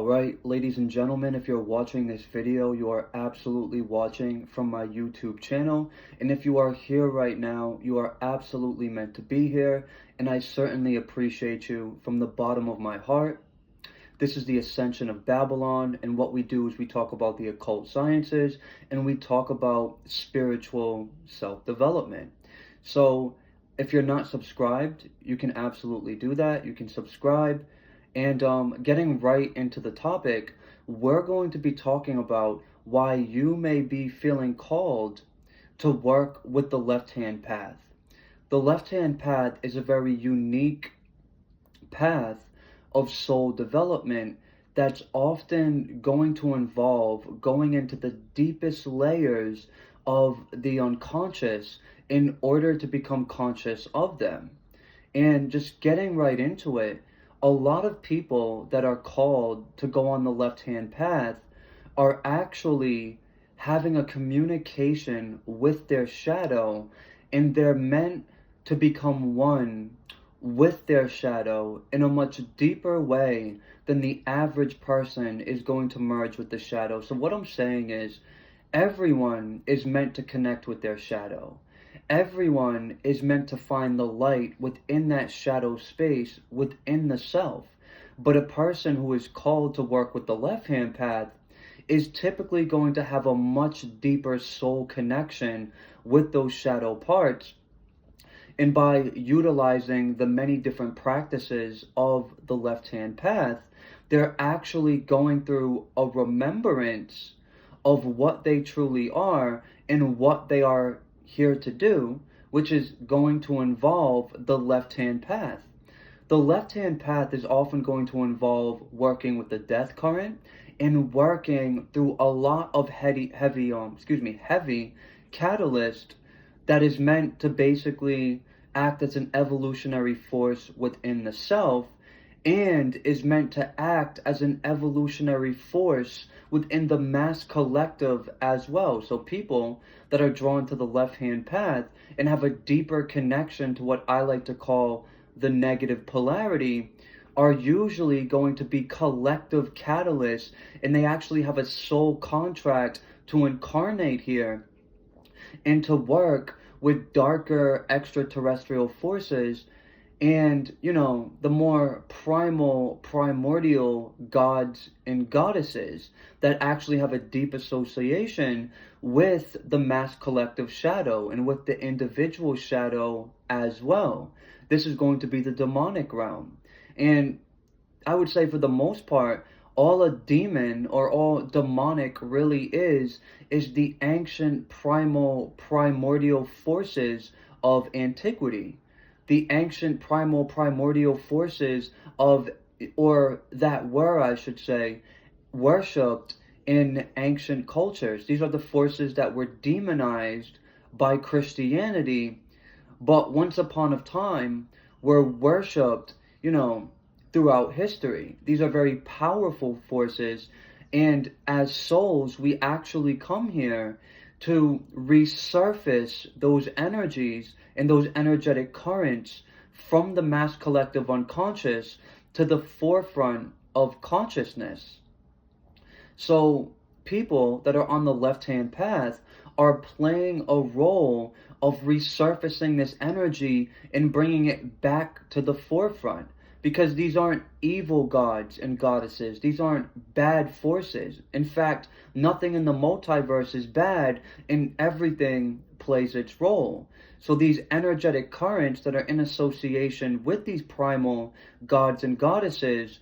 Alright, ladies and gentlemen, if you're watching this video, you are absolutely watching from my YouTube channel. And if you are here right now, you are absolutely meant to be here. And I certainly appreciate you from the bottom of my heart. This is the Ascension of Babylon, and what we do is we talk about the occult sciences and we talk about spiritual self-development. So if you're not subscribed, you can absolutely do that. You can subscribe. And getting right into the topic, we're going to be talking about why you may be feeling called to work with the left-hand path. The left-hand path is a very unique path of soul development that's often going to involve going into the deepest layers of the unconscious in order to become conscious of them. And just getting right into it, a lot of people that are called to go on the left-hand path are actually having a communication with their shadow, and they're meant to become one with their shadow in a much deeper way than the average person is going to merge with the shadow. So what I'm saying is, everyone is meant to connect with their shadow. Everyone is meant to find the light within that shadow space within the self. But a person who is called to work with the left-hand path is typically going to have a much deeper soul connection with those shadow parts. And by utilizing the many different practices of the left-hand path, they're actually going through a remembrance of what they truly are and what they are here to do, which is going to involve the left-hand path. The left-hand path is often going to involve working with the death current and working through a lot of heavy catalyst that is meant to basically act as an evolutionary force within the self, and is meant to act as an evolutionary force within the mass collective as well. So people that are drawn to the left-hand path and have a deeper connection to what I like to call the negative polarity are usually going to be collective catalysts, and they actually have a soul contract to incarnate here and to work with darker extraterrestrial forces and, the more primordial gods and goddesses that actually have a deep association with the mass collective shadow and with the individual shadow as well. This is going to be the demonic realm. And I would say for the most part, all a demon or all demonic really is the ancient primordial forces of antiquity. The ancient primordial forces of, or that were, I should say, worshipped in ancient cultures. These are the forces that were demonized by Christianity, but once upon a time were worshipped, throughout history. These are very powerful forces, and as souls, we actually come here to resurface those energies and those energetic currents from the mass collective unconscious to the forefront of consciousness. So people that are on the left-hand path are playing a role of resurfacing this energy and bringing it back to the forefront. Because these aren't evil gods and goddesses. These aren't bad forces. In fact, nothing in the multiverse is bad, and everything plays its role. So these energetic currents that are in association with these primal gods and goddesses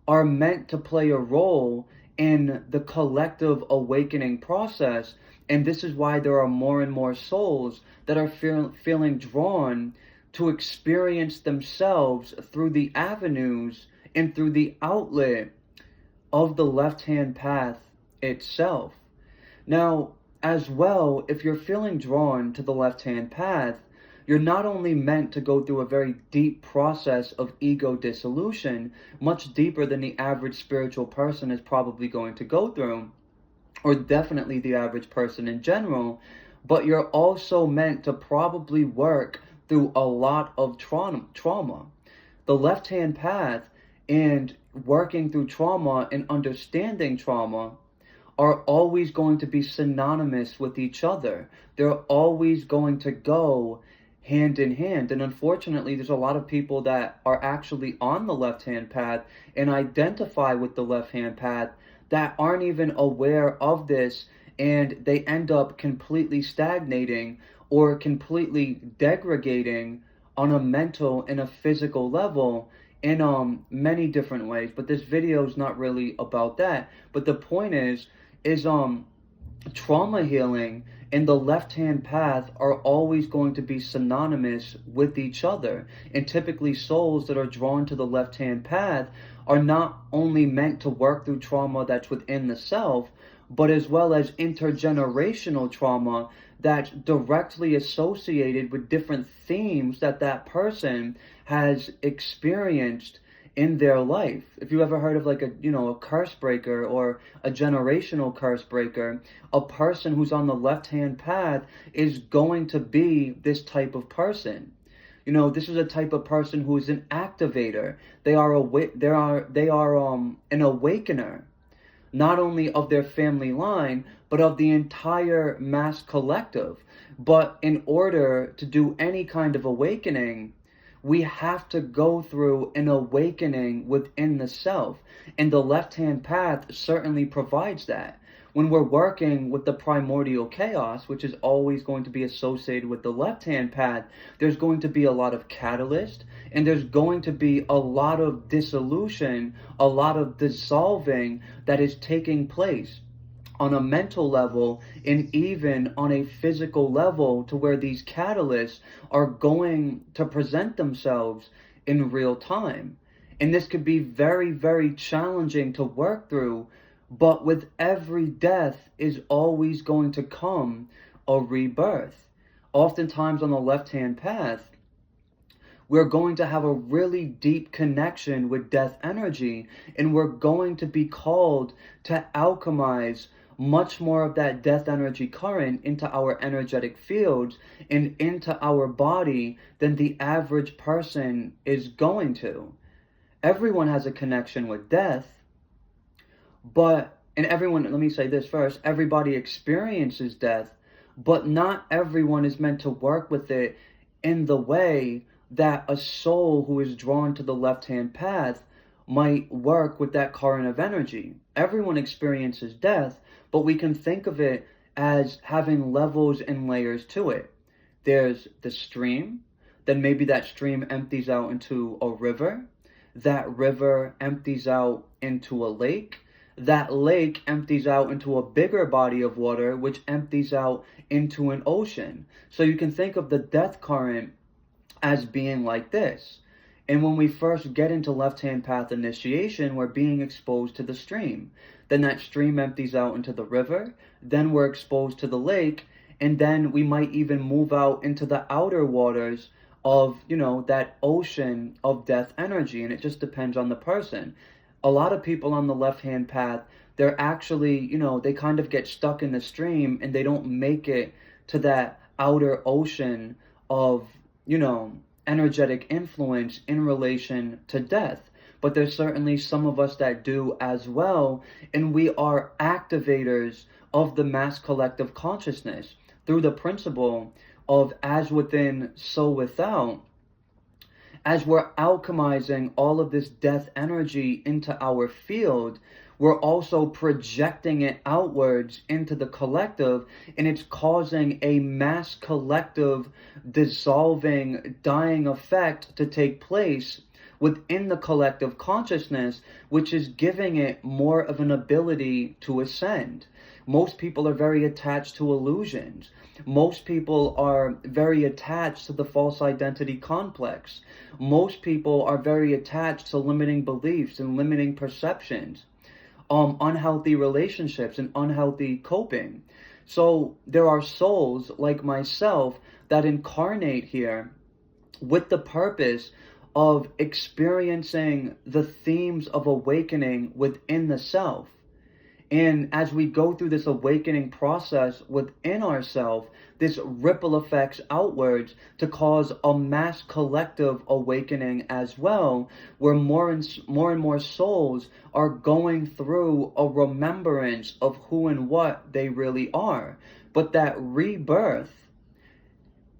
are meant to play a role in the collective awakening process. And this is why there are more and more souls that are feeling drawn to experience themselves through the avenues and through the outlet of the left-hand path itself. Now, as well, if you're feeling drawn to the left-hand path, you're not only meant to go through a very deep process of ego dissolution, much deeper than the average spiritual person is probably going to go through, or definitely the average person in general, but you're also meant to probably work through a lot of trauma. The left-hand path and working through trauma and understanding trauma are always going to be synonymous with each other. They're always going to go hand in hand. And unfortunately, there's a lot of people that are actually on the left-hand path and identify with the left-hand path that aren't even aware of this, and they end up completely stagnating or completely degrading on a mental and a physical level in many different ways. But this video is not really about that. But the point is trauma healing and the left-hand path are always going to be synonymous with each other. And typically souls that are drawn to the left-hand path are not only meant to work through trauma that's within the self, but as well as intergenerational trauma that's directly associated with different themes that that person has experienced in their life. If you ever heard of like a curse breaker or a generational curse breaker, a person who's on the left-hand path is going to be this type of person. This is a type of person who is an activator. They are an awakener, not only of their family line, but of the entire mass collective. But in order to do any kind of awakening, we have to go through an awakening within the self. And the left-hand path certainly provides that. When we're working with the primordial chaos, which is always going to be associated with the left-hand path, there's going to be a lot of catalyst, and there's going to be a lot of dissolution, a lot of dissolving that is taking place on a mental level and even on a physical level, to where these catalysts are going to present themselves in real time. And this could be very, very challenging to work through, but with every death is always going to come a rebirth. Oftentimes on the left-hand path, we're going to have a really deep connection with death energy, and we're going to be called to alchemize much more of that death energy current into our energetic fields and into our body than the average person is going to. Everyone has a connection with death, and everyone, let me say this first, everybody experiences death, but not everyone is meant to work with it in the way that a soul who is drawn to the left-hand path might work with that current of energy. Everyone experiences death, but we can think of it as having levels and layers to it. There's the stream, then maybe that stream empties out into a river. That river empties out into a lake. That lake empties out into a bigger body of water, which empties out into an ocean. So you can think of the death current as being like this. And when we first get into left-hand path initiation, we're being exposed to the stream. Then that stream empties out into the river. Then we're exposed to the lake. And then we might even move out into the outer waters of, that ocean of death energy. And it just depends on the person. A lot of people on the left-hand path, they're actually, they kind of get stuck in the stream and they don't make it to that outer ocean of, energetic influence in relation to death. But there's certainly some of us that do as well, and we are activators of the mass collective consciousness through the principle of as within, so without. As we're alchemizing all of this death energy into our field, we're also projecting it outwards into the collective, and it's causing a mass collective dissolving, dying effect to take place within the collective consciousness, which is giving it more of an ability to ascend. Most people are very attached to illusions. Most people are very attached to the false identity complex. Most people are very attached to limiting beliefs and limiting perceptions, unhealthy relationships and unhealthy coping. So there are souls like myself that incarnate here with the purpose of experiencing the themes of awakening within the self. And as we go through this awakening process within ourselves, this ripple effects outwards to cause a mass collective awakening as well, where more and more souls are going through a remembrance of who and what they really are. But that rebirth,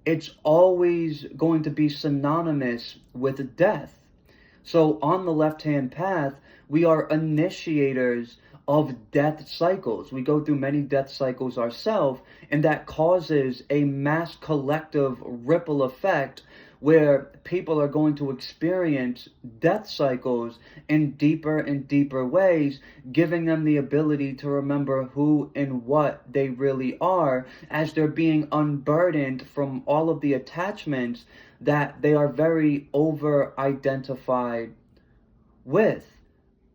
it's always going to be synonymous with death. So on the left-hand path, we are initiators of death cycles. We go through many death cycles ourselves, and that causes a mass collective ripple effect where people are going to experience death cycles in deeper and deeper ways, giving them the ability to remember who and what they really are as they're being unburdened from all of the attachments that they are very over-identified with.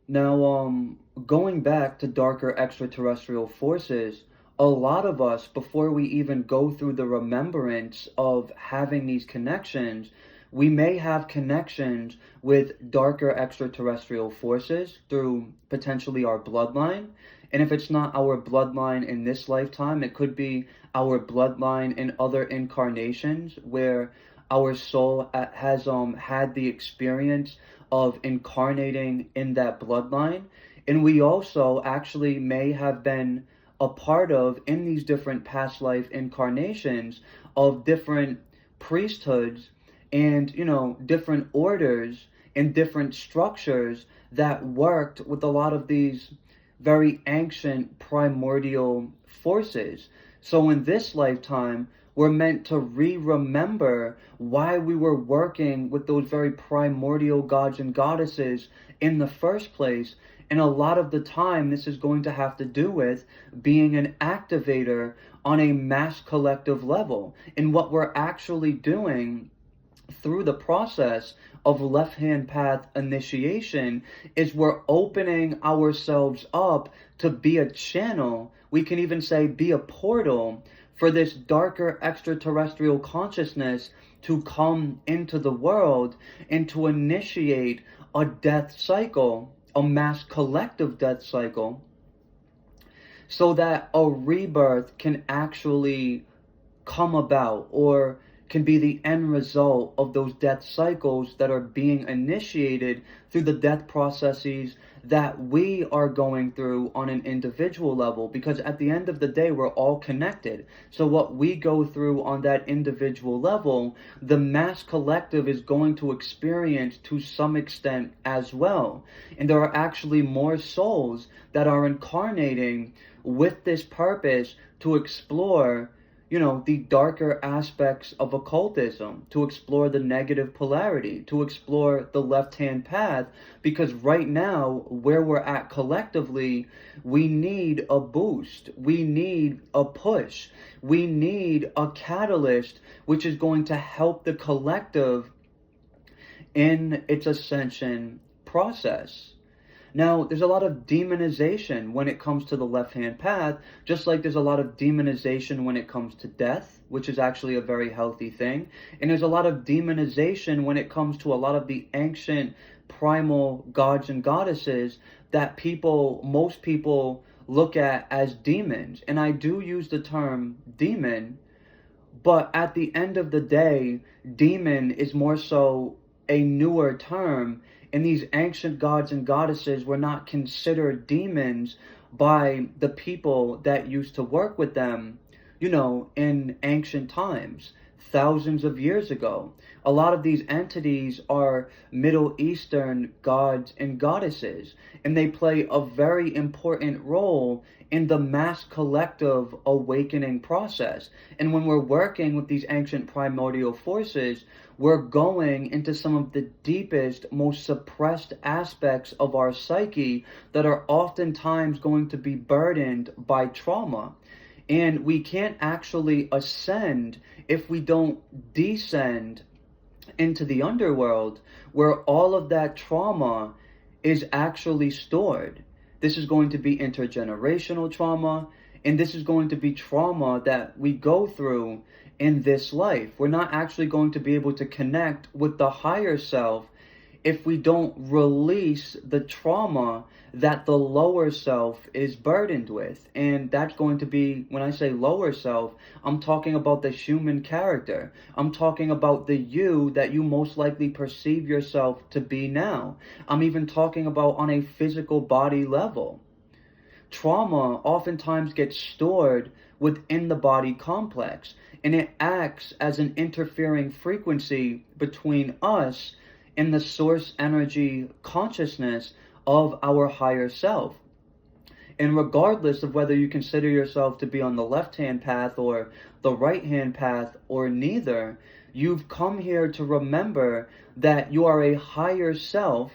Now, going back to darker extraterrestrial forces, a lot of us, before we even go through the remembrance of having these connections, we may have connections with darker extraterrestrial forces through potentially our bloodline. And if it's not our bloodline in this lifetime, it could be our bloodline in other incarnations where our soul has had the experience of incarnating in that bloodline. And we also actually may have been a part of, in these different past life incarnations, of different priesthoods and, different orders and different structures that worked with a lot of these very ancient primordial forces. So in this lifetime, we're meant to remember why we were working with those very primordial gods and goddesses in the first place. And a lot of the time, this is going to have to do with being an activator on a mass collective level. And what we're actually doing through the process of left-hand path initiation is we're opening ourselves up to be a channel. We can even say be a portal for this darker extraterrestrial consciousness to come into the world and to initiate a death cycle, a mass collective death cycle, so that a rebirth can actually come about, or can be the end result of those death cycles that are being initiated through the death processes that we are going through on an individual level. Because at the end of the day, we're all connected. So what we go through on that individual level, the mass collective is going to experience to some extent as well. And there are actually more souls that are incarnating with this purpose to explore the darker aspects of occultism, to explore the negative polarity, to explore the left-hand path, because right now, where we're at collectively, we need a boost, we need a push, we need a catalyst, which is going to help the collective in its ascension process. Now, there's a lot of demonization when it comes to the left-hand path, just like there's a lot of demonization when it comes to death, which is actually a very healthy thing. And there's a lot of demonization when it comes to a lot of the ancient primal gods and goddesses that most people look at as demons. And I do use the term demon, but at the end of the day, demon is more so a newer term. And these ancient gods and goddesses were not considered demons by the people that used to work with them, in ancient times, thousands of years ago. A lot of these entities are Middle Eastern gods and goddesses, and they play a very important role in the mass collective awakening process. And when we're working with these ancient primordial forces, we're going into some of the deepest, most suppressed aspects of our psyche that are oftentimes going to be burdened by trauma. And we can't actually ascend if we don't descend into the underworld, where all of that trauma is actually stored. This is going to be intergenerational trauma, and this is going to be trauma that we go through in this life. We're not actually going to be able to connect with the higher self if we don't release the trauma that the lower self is burdened with. And that's going to be, when I say lower self, I'm talking about the human character. I'm talking about the you that you most likely perceive yourself to be now. I'm even talking about on a physical body level. Trauma oftentimes gets stored within the body complex, and it acts as an interfering frequency between us and the source energy consciousness of our higher self. And regardless of whether you consider yourself to be on the left-hand path or the right-hand path or neither, you've come here to remember that you are a higher self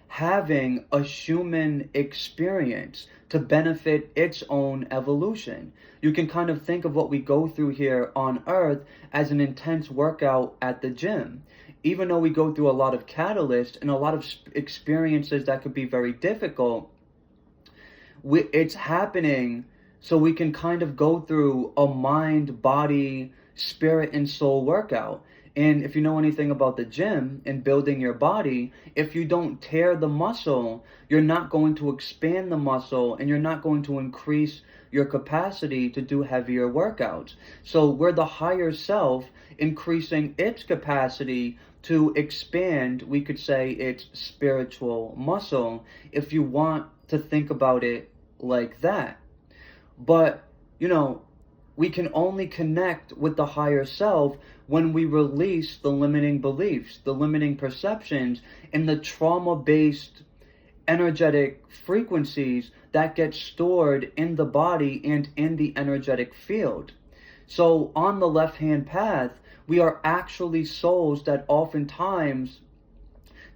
having a human experience to benefit its own evolution. You can kind of think of what we go through here on Earth as an intense workout at the gym. Even though we go through a lot of catalysts and a lot of experiences that could be very difficult, it's happening so we can kind of go through a mind, body, spirit, and soul workout. And if you know anything about the gym and building your body, if you don't tear the muscle, you're not going to expand the muscle and you're not going to increase your capacity to do heavier workouts. So we're the higher self increasing its capacity to expand, we could say, its spiritual muscle, if you want to think about it like that. But, we can only connect with the higher self when we release the limiting beliefs, the limiting perceptions, and the trauma-based energetic frequencies that get stored in the body and in the energetic field. So on the left-hand path, we are actually souls that oftentimes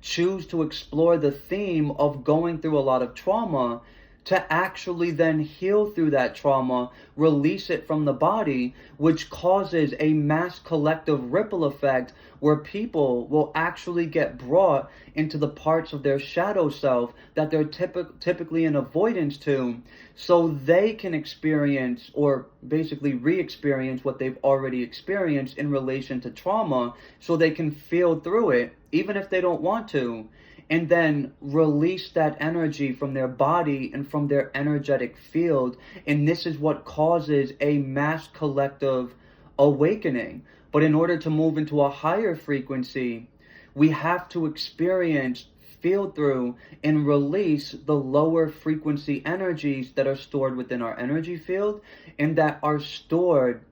choose to explore the theme of going through a lot of trauma to actually then heal through that trauma, release it from the body, which causes a mass collective ripple effect where people will actually get brought into the parts of their shadow self that they're typically in avoidance to, so they can experience or basically re-experience what they've already experienced in relation to trauma, so they can feel through it, even if they don't want to, and then release that energy from their body and from their energetic field. And this is what causes a mass collective awakening. But in order to move into a higher frequency, we have to experience, feel through, and release the lower frequency energies that are stored within our energy field and that are stored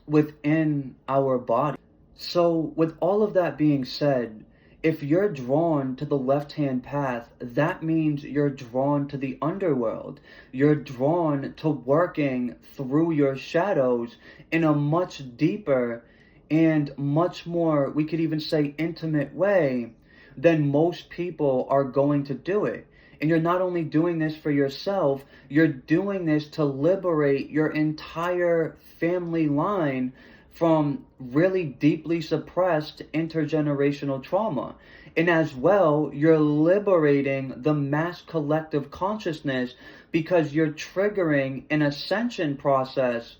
within our body. So with all of that being said, if you're drawn to the left-hand path, that means you're drawn to the underworld. You're drawn to working through your shadows in a much deeper and much more, we could even say, intimate way than most people are going to do it. And you're not only doing this for yourself, you're doing this to liberate your entire family line from really deeply suppressed intergenerational trauma. And as well, you're liberating the mass collective consciousness because you're triggering an ascension process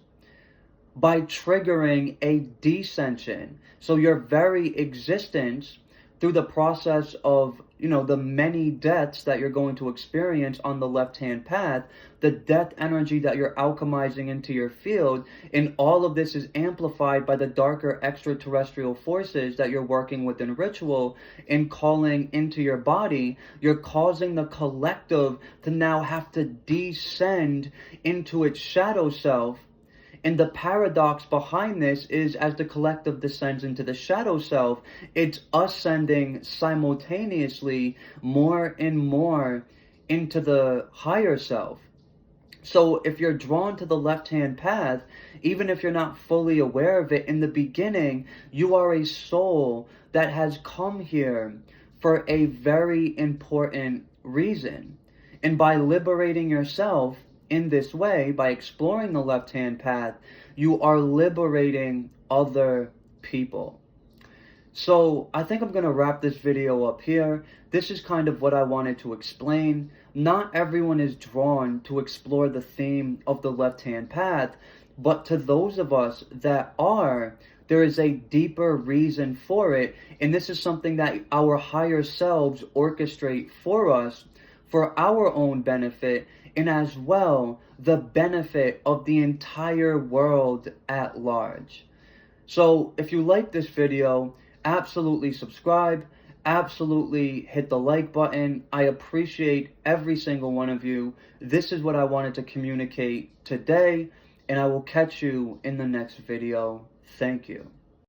by triggering a descension. So your very existence, through the process of, the many deaths that you're going to experience on the left-hand path, the death energy that you're alchemizing into your field, and all of this is amplified by the darker extraterrestrial forces that you're working with in ritual and calling into your body. You're causing the collective to now have to descend into its shadow self. And the paradox behind this is, as the collective descends into the shadow self, it's ascending simultaneously more and more into the higher self. So if you're drawn to the left-hand path, even if you're not fully aware of it in the beginning, you are a soul that has come here for a very important reason. And by liberating yourself in this way, by exploring the left-hand path, you are liberating other people. So I think I'm going to wrap this video up here. This is kind of what I wanted to explain. Not everyone is drawn to explore the theme of the left-hand path, But to those of us that are, there is a deeper reason for it. And this is something that our higher selves orchestrate for us for our own benefit, and as well the benefit of the entire world at large. So if you like this video, absolutely subscribe, absolutely hit the like button. I appreciate every single one of you. This is what I wanted to communicate today, and I will catch you in the next video. Thank you.